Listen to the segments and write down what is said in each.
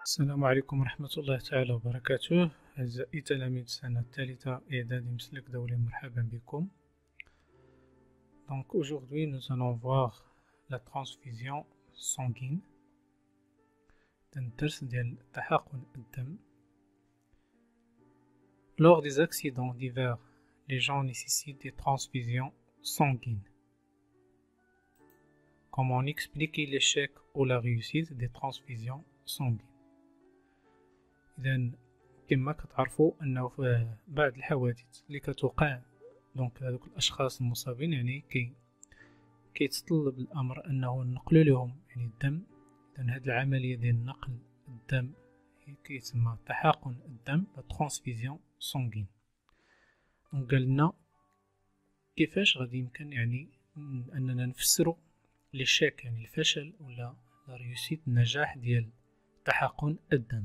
السلام عليكم ورحمة الله تعالى وبركاته. أعزائي تلاميذ السنة الثالثة إعدادي مسلك دولي، مرحبا بكم. Donc aujourd'hui nous allons voir la transfusion sanguine. الدرس ديال تحقن الدم. Lors des accidents divers, les gens nécessitent des transfusions sanguines. Comment expliquer l'échec ou la réussite des transfusions sanguines؟ إذا كما كتعرفوا أنه في بعض الحوادث اللي كتوقع دونك هذوك الأشخاص المصابين كيتطلب الأمر أنه نقلوا لهم الدم. إذا هذه العملية ديال نقل الدم كيتسمى تحقن الدم، لا ترانسفيزيون سونغين. دونك قالنا كيفاش غادي يمكن أننا نفسروا ليشيك الفشل ولا لا ريوسيت النجاح ديال تحقن الدم.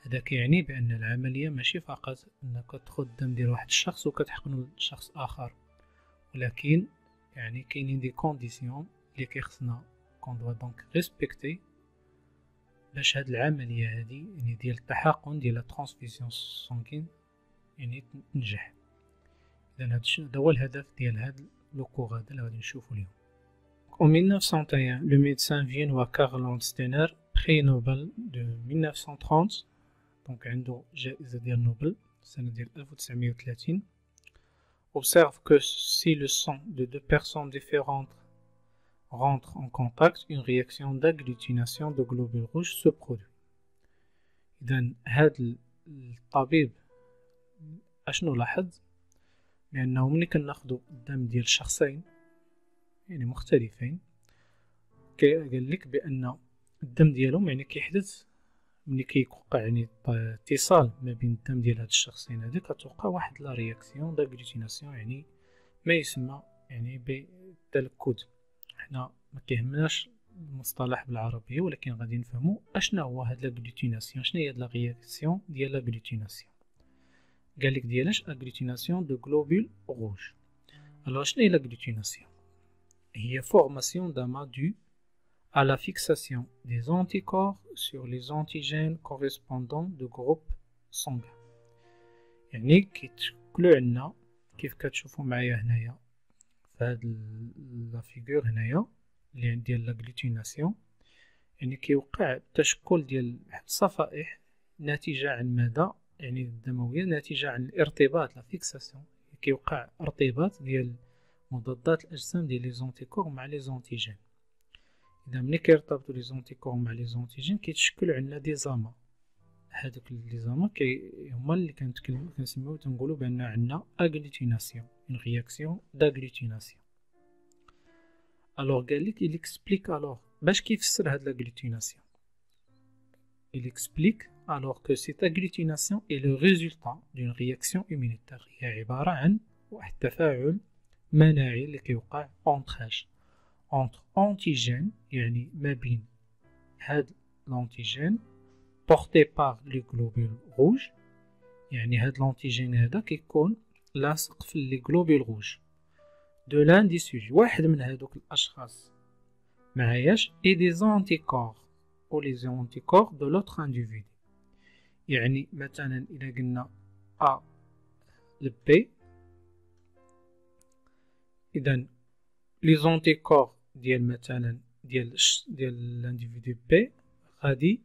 هذا كيعني بأن العملية ماشي فقط أنك تاخذ الدم ديال واحد الشخص وكتحقنو لشخص آخر، ولكن كاينين دي كونديسيون اللي كيخصنا كون دوا دونك ريسبكتي باش هاد العملية هادي ديال التحقن ديال لا ترانسفيزيون سونغين تنجح. إذا هذا هو الهدف ديال هاد لو كور هذا اللي غادي نشوفو اليوم. En 1901, le médecin viennois Karl Landsteiner, prix Nobel de 1930, donc عنده جائزة ديال نوبل السنة ديال 1930, observe que si le sang de deux personnes différentes rentre en contact, une réaction d'agglutination de globules rouges se produit. إذا هاد الطبيب أشنو لاحظ؟ بأنه ملي كناخدو الدم ديال شخصين مختلفين، قال لك بأن الدم ديالهم كيحدث ملي كيوقع اتصال ما بين الدم ديال هاد الشخصين هذا كتوقع واحد لا رياكسيون داغلوتيناسيون، ما يسمى بالتلكد. حنا ما كيهمناش المصطلح بالعربيه، ولكن غادي نفهمو اشنا هو هاد لاغلوتيناسيون، شنو هي لا رياكسيون ديال لاغلوتيناسيون. قال لك ديالاش اغلوتيناسيون دو غلوبول روج. الوغ شنو هي لاغلوتيناسيون؟ هي formation d'amas due à la fixation des anticorps sur les antigènes correspondants de groupes sanguins. كيتشكلوا عندنا كيف كتشوفوا معايا هنايا في هاد لا فيغور هنايا اللي ديال لاغلوتيناسيون، كيوقع التشكل ديال الصفائح ناتجة عن ماذا؟ الدموية ناتجة عن الارتباط، لا فيكساسيون، كيوقع ارتباط ديال مضادات الأجسام ديال لي زونتيكور مع لي زونتيجين. إذا ملي كيرتبطو لي زونتيكور مع لي زونتيجين كيتشكلو عندنا دي زاما. هادوك لي زاما هما اللي كنسميو تنقولو بأن عندنا أغلوتيناسيون، اون رياكسيون داغلوتيناسيون. ألوغ قالك إل إكسبليك ألوغ باش كيفسر هاد لاغلوتيناسيون. إل إكسبليك ألوغ كو سيت أغلوتيناسيون إي لو ريزولتا دون رياكسيون إميونيتير، هي عبارة عن واحد التفاعل مناعي اللي كيوقع اونتخاج اونتر انتيجين، ما بين هاد لونتيجين بورتي باغ لي غلوبول روج. هاد لونتيجين هذا كيكون لاصق في لي غلوبول روج دو لان دي سوجي، واحد من هادوك الاشخاص معاياش، اي دي زونتيكور او لي زونتيكور دو لوتر انديفيدو. مثلا الا قلنا ا ل بي، إذا لي زونتيكور ديال مثلا ديال الانديفيدو بي غادي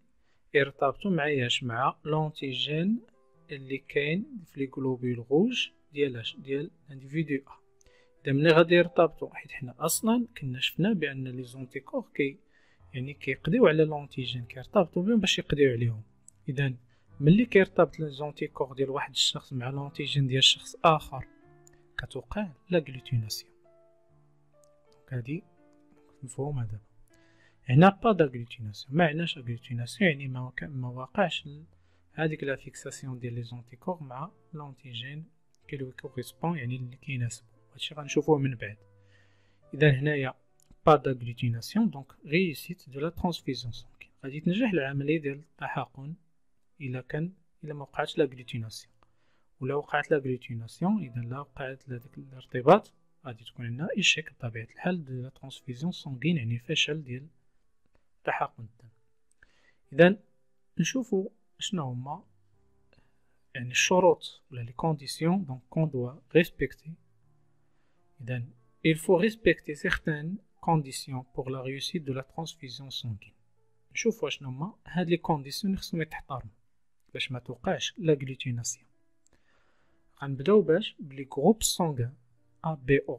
يرتبطو معاياش مع لونتيجين اللي كاين في لي غلوبول روج ديال الانديفيدو ا. إذا ملي غادي يرتبطو، حيت حنا أصلا كنا شفنا بأن لي زونتيكور كيقضيو على لونتيجين، كيرتبطو بهم باش يقضيو عليهم. إذا ملي كيرتبط لي زونتيكور ديال واحد الشخص مع لونتيجين ديال شخص آخر كتوقع لاغلوتيناسيون. هادي مفهومة دابا. هنا با داغلوتيناسيون، ما عناش اغلوتيناسيون، ما واقعش هاديك لا فيكساسيون ديال لي زونتيكور مع لونتيجين كي لو كوريسبون اللي كيناسبو. هادشي غنشوفوه من بعد. اذا هنايا با داغلوتيناسيون، دونك ريوسيت دو لا ترانسفيزيون سونغين، غادي تنجح العملية ديال التحقن الا ما وقعتش لاغلوتيناسيون. ولا وقعت لاغلوتيناسيون، اذا لا وقعت هذاك الارتباط، غادي تكون عندنا إيشيك بطبيعة الحال دو لا ترانسفيزيون سونغين، فشل ديال تحقن الدم. إذا نشوفو شنو هما يعني الشروط ولا لي كونديسيون دونك كون دوا ريسبكتي. إذا il faut respecter certaines conditions pour la réussite de la transfusion sanguine. نشوفو شنو هما هاد لي كونديسيون خصهم يتحترمو باش ما توقعش لاغلوتيناسيون. غنبداو باش بلي غروب سانغان A B O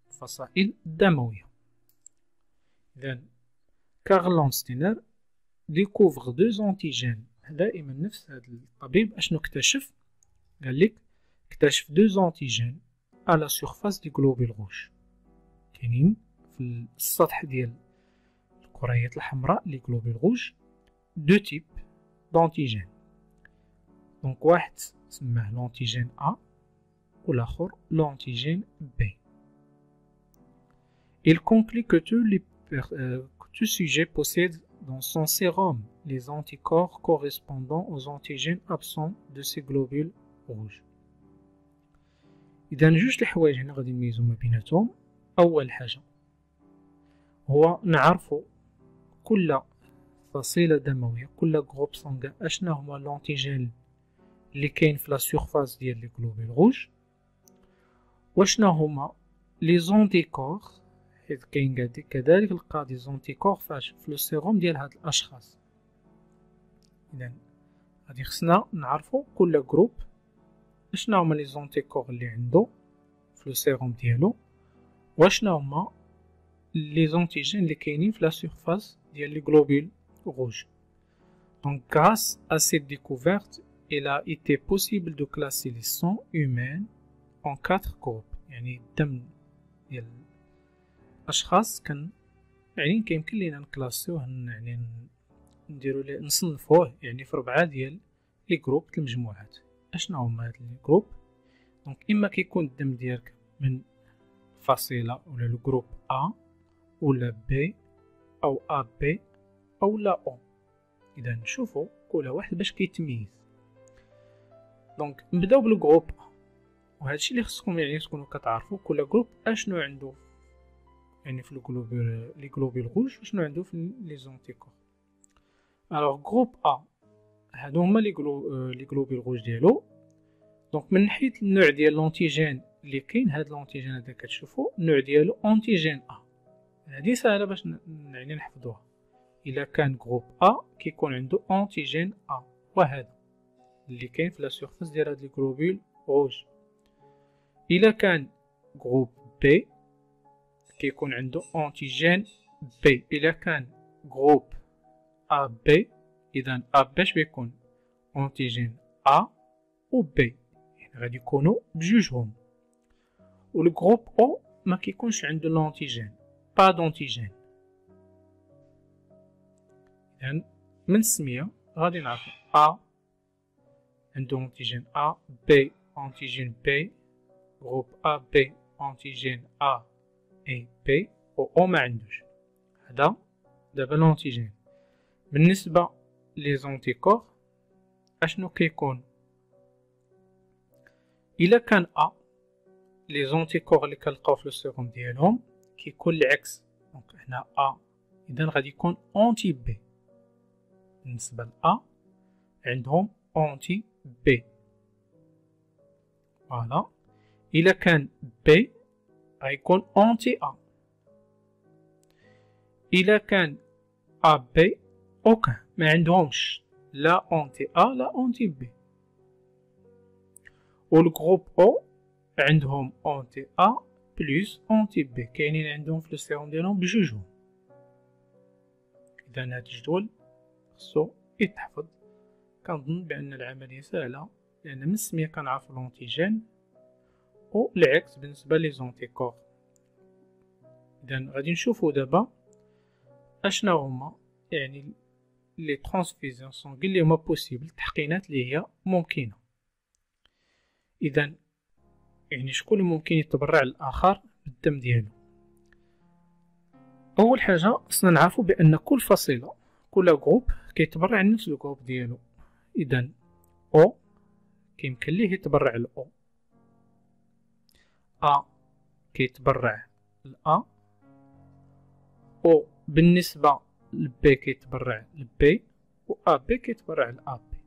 فصائل دموية. إذا كارل لانستينر ديكوفغ دوز أنتيجين. دائما نفس هاد الطبيب أشنو اكتشف؟ قالك اكتشف دوز أنتيجين على سيرفاس دي غلوبيل روج، كاينين في السطح ديال الكريات الحمراء لي غلوبيل روج دو تيب دونتيجين. دونك واحد سماه لونتيجين A والآخر l'antigène B. Il conclut que tout sujet possède dans son sérum les anticorps correspondant aux antigènes absents de ces globules rouges. إذا جوج الحوايج هنا غادي نميزو ما بيناتهم. أول حاجة هو نعرفو كل فصيلة دموية كل غروب سانغان أشنا هما لونتيجين اللي كاين في لا سيرفاس ديال لي غلوبيل روج، وشنا هما لي زونتيكور، حيت كاين كذلك لقى دي زونتيكور فاش في لو سيروم ديال هاد الاشخاص. اذا غادي خصنا نعرفو كل جروب شنا هما لي زونتيكور اللي عنده في لو سيروم ديالو، وشنا هما لي زونتيجين اللي كاينين في لا سيرفاس ديال لي غلوبيل rouge. Donc grâce à cette découverte, il a été possible de classer les sangs humains en 4 groupes. يعني الدم ديال الاشخاص كان يعني كيمكن لينا نكلاسيوه يعني نديرو ليه نصنفوه يعني في 4 ديال لي جروب المجموعات. اشنا هما هاد لي جروب؟ دونك اما كيكون الدم ديالك من فصيله ولا لو جروب A ولا B او AB او لا O. اذا نشوفو كل واحد باش كيتميز. دونك نبداو بالجروب A، وهادشي اللي خصكم يعني تكونوا كتعرفوا كل جروب اشنو عنده يعني في لي غلوبيل روج وشنو عنده في لي زونتيكور. الوغ جروب A هادو هما لي غلوبيل روج ديالو. دونك من ناحيه النوع ديال لونتيجين اللي كاين، هاد لونتيجين هذا كتشوفوا النوع ديالو انتيجين A. هادي ساهله باش يعني نحفظوها. الا كان جروب A كيكون عنده انتيجين A، وهذا اللي كاين في لا سيرفاس ديال هاد لي غلوبيل روج. إلا كان جروب B كيكون عنده أنتيجين B. إلا كان جروب AB إذا A باش بيكون أنتيجين A و B، يعني غادي يكونو بجوجهم. و الجروب O ما كيكونش عنده لونتيجين، با دونتيجين. إذا من السمية غادي نعرفو A عنده أنتيجين A، B أنتيجين B، جروب A B أنتيجين A et B و O ما عندوش. هذا دابا لونتيجين. بالنسبة لي زونتيكور اشنو كيكون؟ إلا كان A لي زونتيكور اللي كنلقاو في السيروم ديالهم كيكون العكس. دونك هنا A إذا غادي يكون أنتي B. بالنسبة ل A عندهم أنتي B. فوالا. إلا كان B غيكون أنتي A. إلا كان AB أوكان ما عندهمش لا أنتي A لا أنتي B. و الجروب O عندهم أنتي A بلس أنتي B، كاينين عندهم في السيروم ديالهم بجوجهم. إذا هاد الجدول خصو يتحفظ. كنظن بأن العملية سهلة لأن من السمية كنعرفو لونتيجين و العكس بالنسبة لي زونتيكور. إذا غادي نشوفو دابا اشنا هما يعني لي ترانسفيزيون سونغين لي هما بوسيبل، التحقينات اللي هي ممكنة. إذا يعني شكون ممكن يتبرع للآخر بالدم ديالو؟ أول حاجة خصنا نعرفو بأن كل فصيلة كل جروب كيتبرع لنفس الجروب ديالو. إذا O كيمكن ليه يتبرع ل O، A كيتبرع ل A، و بالنسبة ل B كيتبرع ل B، و ا بي كيتبرع ل ا بي.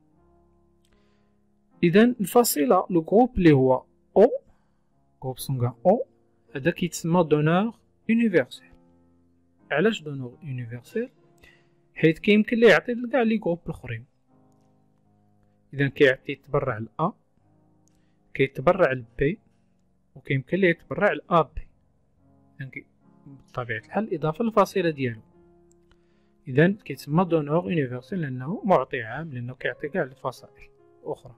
اذا الفصيله لو جروب اللي هو او، جروب سونغان او، هذا كيتسمى دونور يونيفرسيل. علاش دونور يونيفرسيل؟ حيت كيمكن ليه يعطي لكاع لي جروب الاخرين. اذا كيعطي يتبرع ل ا، كيتبرع ل بي، وكيمكن ليه يتبرع ل ا بي. اذا بطبيعه الحال اضافه للفصيله ديالو. اذا كيتسمى دونور يونيفرسيل لانه معطي عام، لانه كيعطي كاع الفصائل الاخرى.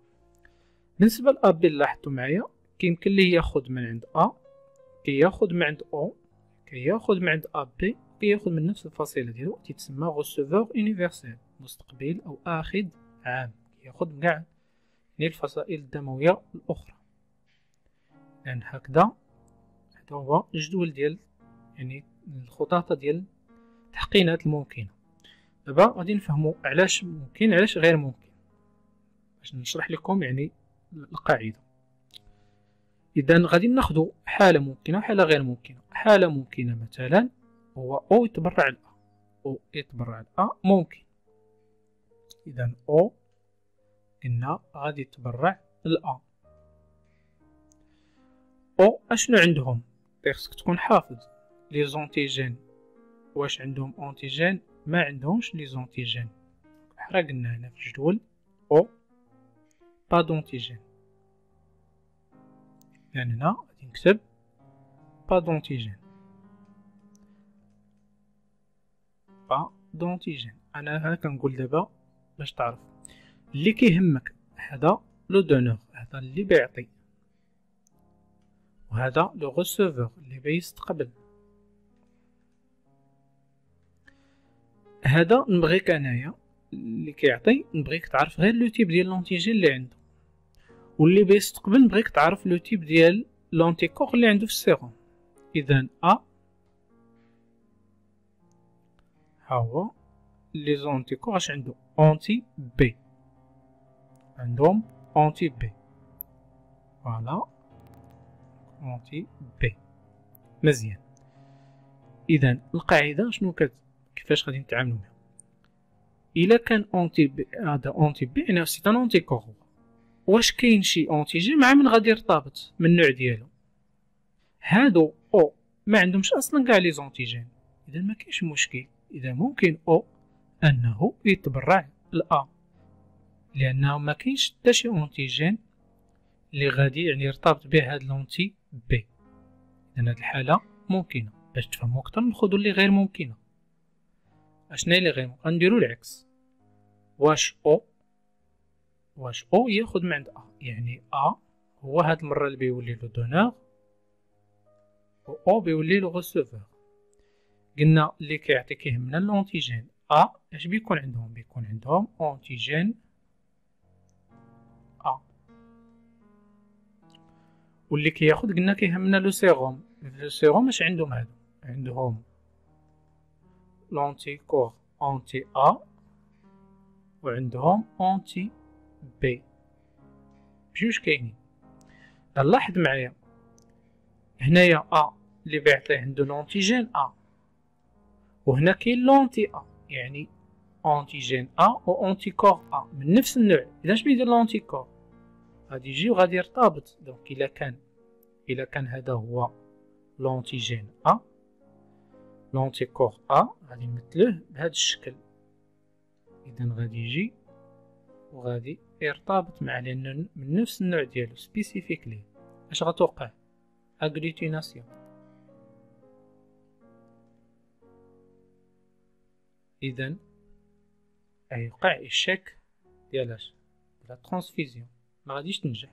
بالنسبه ل ا بي لاحظتوا معايا كيمكن ليه ياخذ من عند ا، كياخذ من عند او، كياخذ من عند ا بي، كياخذ من نفس الفصيله ديالو، تيتسمى غوسيفور يونيفرسيل، مستقبل او اخذ عام، كياخذ من كاع الفصائل الدمويه الاخرى. لان هكذا هذا هو الجدول ديال يعني الخطاطه ديال التحقينات الممكنه. دابا غادي نفهموا علاش ممكن علاش غير ممكن، باش نشرح لكم يعني القاعده. اذا غادي ناخذ حاله ممكنه وحاله غير ممكنه. حاله ممكنه مثلا هو او يتبرع ل ا، او يتبرع ل ا ممكن. اذا او قلنا غادي يتبرع ل ا. او اشنو عندهم؟ خصك تكون حافظ لي زونتيجين. واش عندهم اونتيجين؟ ما عندهمش لي زونتيجين. بحال قلنا هنا في الجدول او با دونتيجين. يعني هنا غادي نكتب با دونتيجين، با دونتيجين. انا كنقول دابا باش تعرف اللي كيهمك هذا لو دونور، هذا اللي بيعطي، وهذا لو ريسيفور اللي بيستقبل. هذا نبغيك انايا اللي كيعطي نبغيك تعرف غير لو تيب ديال لونتيجين اللي عنده، واللي بيستقبل نبغيك تعرف لو تيب ديال لونتيكور اللي عنده في السيروم. اذا ا ها هو لي زونتيكور اش عنده؟ اونتي بي، عندهم اونتي بي. فوالا اونتي بي مزيان. اذا القاعده شنو كيفاش غادي نتعاملوا معها؟ الا كان اونتي بي، هذا اونتي بي يعني سي ان اونتيكور. واش كاين شي اونتيجين مع من غادي يرتبط من النوع ديالو؟ هادو او ما عندهمش اصلا كاع لي زونتيجين، اذا ما كاينش مشكل. اذا ممكن او انه يتبرع ل لانه ما كاينش حتى شي اونتيجين اللي غادي يعني يرتبط به هاد لونتي بي. اذا هاد الحاله ممكنه. باش تفهموا اكثر ناخذوا اللي غير ممكنه. اشنا اللي غير ممكن؟ نديرو العكس. واش او ياخذ من عند ا، يعني ا هو هاد المره اللي بيولي له دونور، و او بيولي له ريسيفور. قلنا اللي كيعطي كيهمنا لونتيجين ا اش بيكون عندهم؟ بيكون عندهم اونتيجين ا. واللي كياخذ قلنا كيهمنا لو سيروم. لو سيروم اش عندهم؟ هادو عندهم لونتيكور اونتي ا وعندهم اونتي بي، بجوج كاينين. لاحظ معايا هنايا ا اللي بيعطيه عنده لونتيجين ا، وهنا كاين لونتي ا، يعني اونتيجين ا و اونتيكور ا من نفس النوع. اذا اش بيدير لونتيكور؟ غادي يجي وغادي يرتبط. دونك الا كان هذا هو لونتيجين ا، لونتيكور ا غادي نمثلوه بهذا الشكل. اذا غادي يجي وغادي يرتبط مع، لأنه من نفس النوع ديالو سبيسيفيك ليه. اش غتوقع؟ اغلوتيناسيون. اذا غيوقع الشك ديالاش لا ترانسفيزيون، ما غاديش تنجح.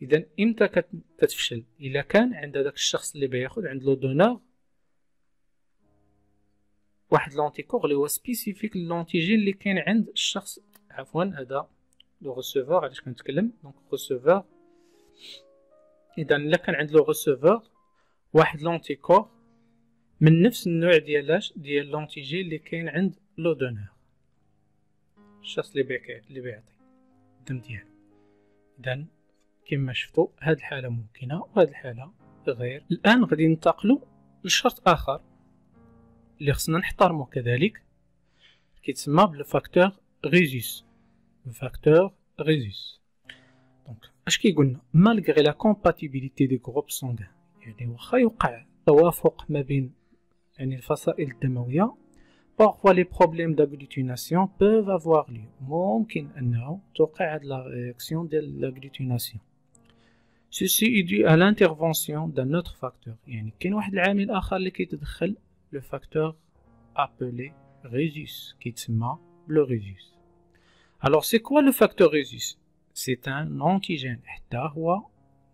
اذا امتى كتفشل؟ الا كان عند هذاك الشخص اللي بياخذ عند لو دونور واحد لونتيكور اللي هو سبيسيفيك للونتيجين اللي كاين عند الشخص، عفوا هذا لو ريسيفور. علاش كنتكلم دونك ريسيفور؟ اذا الا كان عند لو ريسيفور واحد لونتيكور من نفس النوع ديال لونتيجين اللي كاين عند لو دونور، الشخص اللي بيعطي الدم ديالو. اذا كما شفتوا هاد الحاله ممكنه وهاد الحاله غير. الان غادي ننتقلوا لشرط اخر. اللي خصنا نحترمو كذلك كيتسمى بلو فاكتور ريزوس. لو فاكتور ريزوس دونك اش كيقولنا مالغري لا كومباتيبيليتي دي غروب سانغان، يعني واخا يوقع توافق ما بين يعني الفصائل الدمويه parfois les problèmes d'agglutination peuvent avoir lieu. ممكن أنه توقع هاد la réaction de l'agglutination. Ceci est dû à l'intervention d'un autre facteur. يعني كاين واحد العامل آخر اللي كيتدخل le facteur appelé rhésus كيتسمى le rhésus. Alors c'est quoi le facteur rhésus? C'est un antigène. حتى هو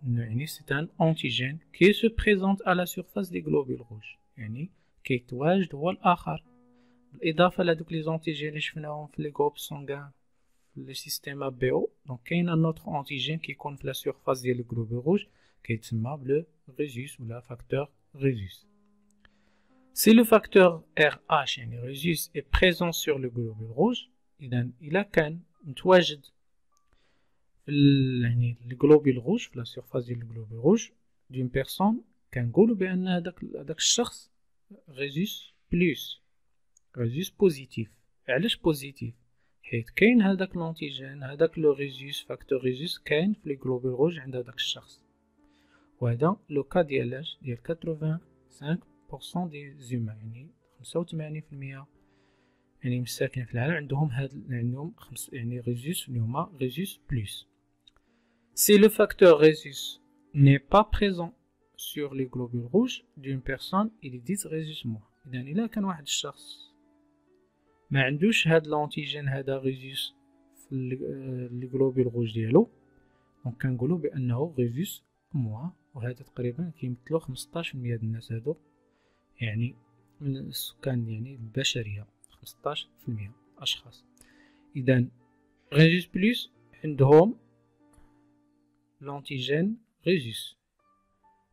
يعني c'est un antigène qui se présente à la surface des globules rouges. يعني كيتواجد هو الآخر بالإضافة لهادوك لي زونتيجين اللي شفناهم في لي غروب سونغان في لي سيستيم بي او. دونك كاين ان اوتر انتيجين كيكون في لا سيرفاس ديال الجلوبول روج كيتسمى بلو ريزوس ولا فاكتور ريزوس. سي لو فاكتور ار اش يعني ريزوس اي بريزون سور لو جلوبول روج، اذا الا كان متواجد في يعني الجلوبول روج في لا سيرفاس ديال الجلوبول روج دون بيرسون كنقولوا بان هذاك الشخص ريزوس بلس ريزوس بوزيتيف. علاش بوزيتيف؟ حيت كاين هذاك لونتيجين هذاك لو ريزوس فاكتور ريزوس كاين في لي جلوبول روج عند هذاك الشخص، وهذا لو كا ديال 85% دي زومان يعني 85% يعني من الساكنين في العالم عندهم يعني ريزوس اللي هما ريزوس بلس. سي لو فاكتور ريزوس ني با بريزون sur les globules rouges d'une personne il est dit rhésus moins. إذا إلا كان واحد الشخص ما عندوش هاد لونتيجين هذا ريزوس في لي غلوبول روج ديالو دونك كنقولوا بانه ريزوس موا، وهذا تقريبا كيمثلو 15% ديال الناس هادو يعني من السكان يعني البشريه 15% اشخاص. اذا ريزوس بلس عندهم لونتيجين ريزوس،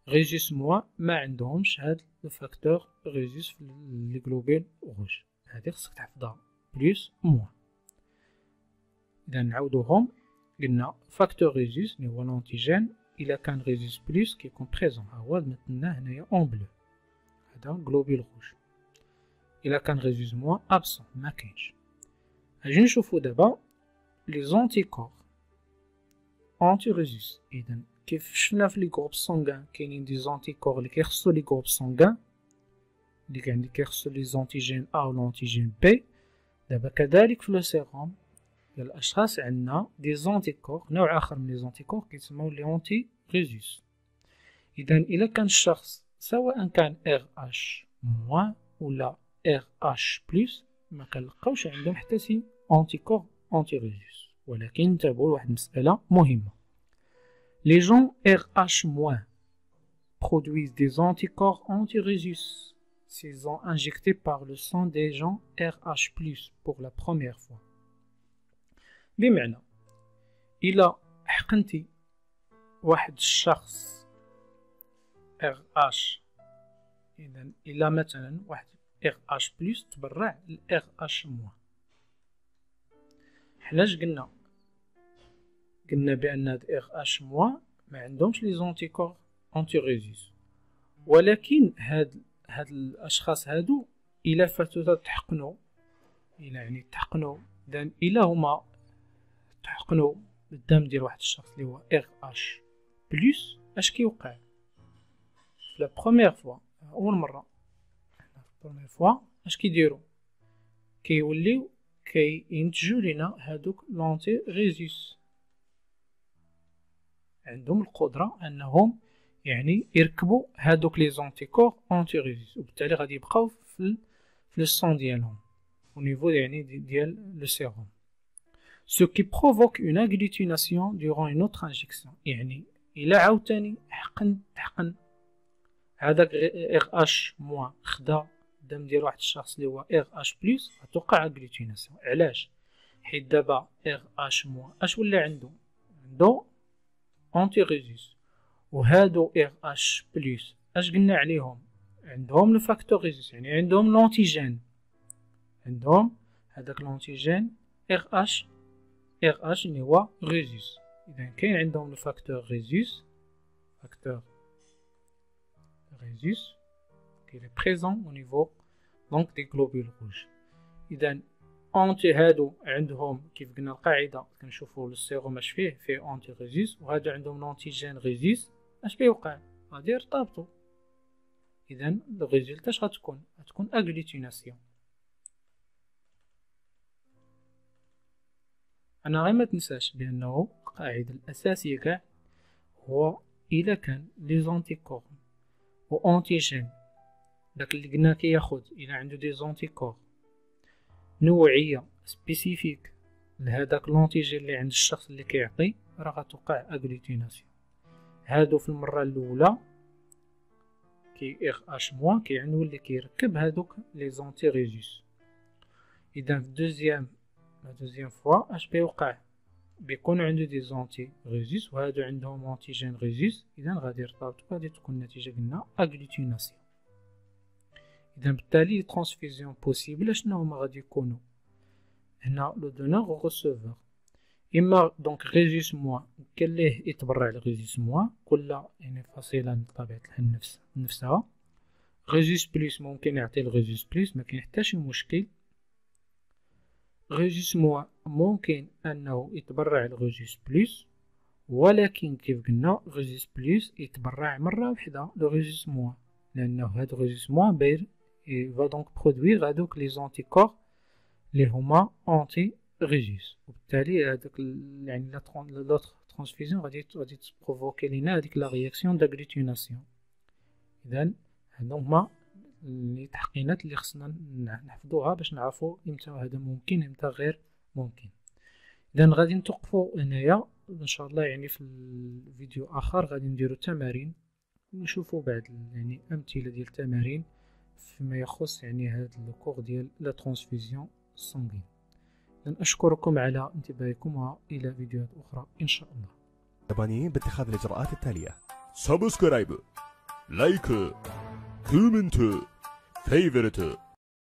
ريزوس موا ما عندهمش هاد الفاكتور ريزوس في لي غلوبول روج. هذه خصك تحفظها بلس موا. اذا نعاودوهم قلنا فاكتور ريزوس اللي هو لونتيجين الا كان ريزوس بلس كيكون بريزون، ها هو مثلناه هنايا اون بلو هذا جلوبول روج. الا كان ريزوس موا ابسون ما كاينش. اجي نشوفو دابا لي زونتيكور انتي ريزوس. اذا كيف شفنا في لي غروب سونغان كاينين دي زونتيكور اللي كيخصو لي غروب سونغان اللي كيخصو لي زونتيجين ا و لونتيجين بي. دابا كذلك في لو سيروم ديال الاشخاص عندنا دي زونتيكور نوع اخر من لي زونتيكور كيتسموا لي اونتي ريزوس. اذا الا كان الشخص سواء كان ار اش موان ولا ار اش بلس ما كنلقاوش عندهم حتى شي انتيكور انتي ريزوس. ولكن انتبهوا لواحد المساله مهمه، les gens RH- produisent des anticorps anti-rhésus s'ils ont injecté par le sang des gens RH+ pour la première fois. بمعنى إلا حقنتي واحد الشخص RH، إذا إلا مثلا واحد RH+ تبرع ل RH-. حلاش قلنا بأن هاد RH- ما عندهمش لي زونتيكور انتي ريزوس، ولكن هاد الاشخاص هادو الا فاتوا تحقنوا الا هما تحقنوا بالدم ديال واحد الشخص اللي هو RH+، اش كيوقع في لا بروميير فوا اول مره اش كيديروا كيوليو كينتجوا لنا هادوك لونتي ريزوس، عندهم القدره انهم يعني يركبوا هادوك لي زونتيكور انتي ريزوس، وبالتالي غادي يبقاو في الصون ديالهم au niveau يعني ديال لو سيروم. ce qui provoque une agglutination durant une autre injection. يعني الا عاوتاني تحقن هذاك RH- خدا الدم ديال واحد الشخص اللي هو RH+، غتوقع اغلوتيناسيون. علاش؟ حيت دابا RH- اش ولا عنده انتي ريزوس، وهادو RH+ اش قلنا عليهم؟ عندهم لو فاكتور ريزوس، يعني عندهم لونتيجين، عندهم هذاك لونتيجين RH اللي هو ريزوس. اذا كاين عندهم لو فاكتور ريزوس qui est présent au niveau دونك دي غلوبول روج. اذا اونتي هادو عندهم كيف قلنا القاعده كنشوفوا السيروم اش فيه اونتي ريزيس، وهادو عندهم لونتيجين ريزيس، اش كيوقع؟ غادي يرتبطوا. اذا الريزلت اش غتكون اغلوتيناسيون. انا غير ما تنساش بانه القاعده الاساسيه كاع هو الا كان لي زونتيكور و اونتيجين داك اللي قلنا كياخد الا عنده دي زونتيكور نوعيه سبيسيفيك لهداك لونتيجين اللي عند الشخص اللي كيعطي، راه غتوقع اغلوتيناسيون. هادو في المره الاولى كي اغ اش موان كيعنيو اللي كيركب هادوك لي زونتي ريزيس. اذا في دوزيام فوا اش بيوقع؟ بيكون عنده دي زونتي ريزيس وهادو عندهم اونتيجين ريزيس، اذا غادي يرتبطوا، غادي تكون النتيجه قلنا اغلوتيناسيون. اذا بالتالي ترانسفيزيون بوسيبل شنو هما غادي يكونوا؟ هنا لو دونور و ريسيفور، اما دونك ريزيس موان كان ليه يتبرع لريزيس موان كل يعني فصيله بطبيعه الحال نفسها. ريزيس بليس ممكن يعطي الريزيس بليس، ما كاين حتى شي مشكل. ريزيس موان ممكن انه يتبرع لريزيس بليس، ولكن كيف قلنا ريزيس بليس يتبرع مره وحده لريزيس موان، لانه هاد ريزيس موان باير va donc produire هادوك لي زونتيكور اللي هما انتي ريزيس، وبالتالي هذاك يعني لوتر ترانسفيزيون غادي تبروفوكي لينا هذيك لا رياكسيون داغلوتيناسيون. اذا هادو هما التحقيقات اللي خصنا نحفظوها باش نعرفوا امتى هذا ممكن امتى غير ممكن. اذا غادي نتوقفوا هنايا ان شاء الله، يعني في الفيديو اخر غادي نديروا تمارين ونشوفوا بعض يعني امثله ديال التمارين فيما يخص يعني هذا الكور ديال لا ترانسفيزيون سانغين. أشكركم على انتباهكم وإلى فيديوهات أخرى إن شاء الله. يابانيين باتخاذ الإجراءات التالية: سبسكرايب، لايك، كومنت، فيفورت.